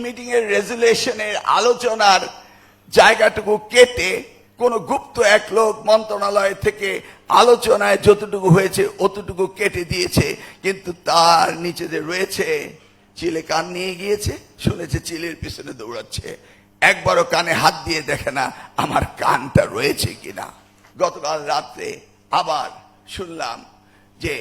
Meeting এর রেজুলেশনের আলোচনার জায়গাটুকু কেটে কোন গুপ্ত এক লোক মন্ত্রণালয় থেকে আলোচনায় যতটুকু হয়েছে অতটুকু কেটে দিয়েছে, কিন্তু তার নিচে যে রয়েছে চিলে কান নিয়ে গিয়েছে, শুনেছে চিলের পিছনে দৌড়াচ্ছে, একবারও কানে হাত দিয়ে দেখে না আমার কানটা রয়েছে কিনা। গতকাল রাত্রে আবার শুনলাম যে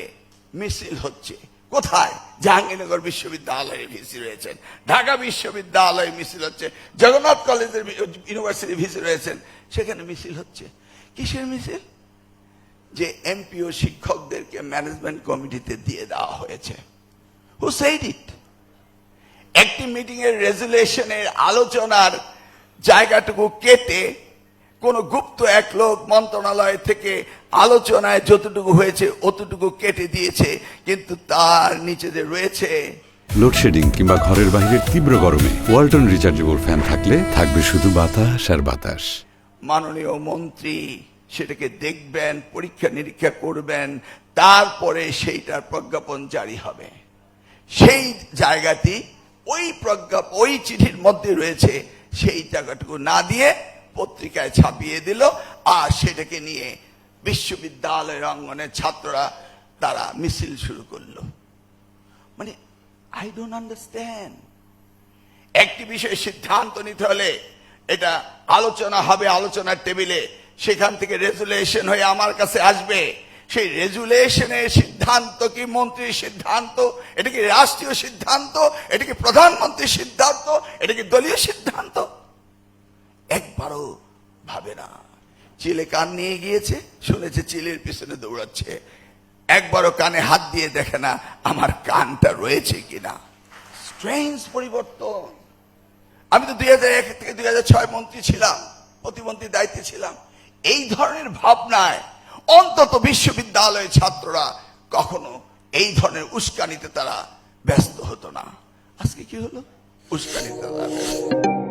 মিছিল হচ্ছে। কোথায়? জাহাঙ্গীরনগর বিশ্ববিদ্যালয়ে ভিসি রয়েছেন, ঢাকা বিশ্ববিদ্যালয়ে মিছিল হচ্ছে, জগন্নাথ কলেজের ইউনিভার্সিটি ভিসি রয়েছেন, সেখানে মিছিল হচ্ছে। কিসের মিছিল? যে এমপিও শিক্ষকদেরকে ম্যানেজমেন্ট কমিটিতে দিয়ে দেওয়া হয়েছে। Who said it? একটি মিটিং এর রেজুলেশনের আলোচনার জায়গাটুকু কেটে কোন গুপ্ত এক লোক মন্ত্রণালয় থেকে আলোচনায় যতটুকু হয়েছে অতটুকু কেটে দিয়েছে, কিন্তু তার নিচে যে রয়েছে লোডশেডিং কিংবা ঘরের বাইরের তীব্র গরমে ওয়ালটন রিচার্জেবল ফ্যান থাকলে থাকবে শুধু বাতাস আর বাতাস। মাননীয় মন্ত্রী সেটাকে দেখবেন, পরীক্ষা নিরীক্ষা করবেন, তারপরে সেইটার প্রজ্ঞাপন জারি হবে। সেই জায়গাটি ওই চিঠির মধ্যে রয়েছে, সেই জায়গাটুকু না দিয়ে পত্রিকায় ছাপিয়ে দিল, আর সেটাকে নিয়ে বিশ্ববিদ্যালয়ের অঙ্গনের ছাত্ররা তারা মিছিল শুরু করলো। মানে আই ডোন্ট আন্ডারস্ট্যান্ড। একটি বিষয়ে সিদ্ধান্ত নিতে হলে এটা আলোচনা হবে আলোচনার টেবিলে, সেখান থেকে রেজুলেশন হয়ে আমার কাছে আসবে। সেই রেজুলেশনের সিদ্ধান্ত কি মন্ত্রীর সিদ্ধান্ত? এটা কি রাষ্ট্রীয় সিদ্ধান্ত? এটা কি প্রধানমন্ত্রীর সিদ্ধান্ত? এটা কি দলীয় সিদ্ধান্ত? একবারও ভাবে না। চিলে কান নিয়ে গিয়েছে, শুনেছে চিলের পিছনে দৌড়াচ্ছে, একবারও কানে হাত দিয়ে দেখে না আমার কানটা রয়েছে কিনা। স্ট্রেঞ্জ পরিবর্তন। আমি তো 2001 থেকে 2006 মন্ত্রী ছিলাম, প্রতিমন্ত্রীর দায়িত্বে ছিলাম। এই ধরনের ভাবনায় অন্তত বিশ্ববিদ্যালয়ের ছাত্ররা কখনো এই ধরনের উস্কানিতে তারা ব্যস্ত হতো না। আজকে কি হলো? উস্কানিতে তারা ব্যস্ত।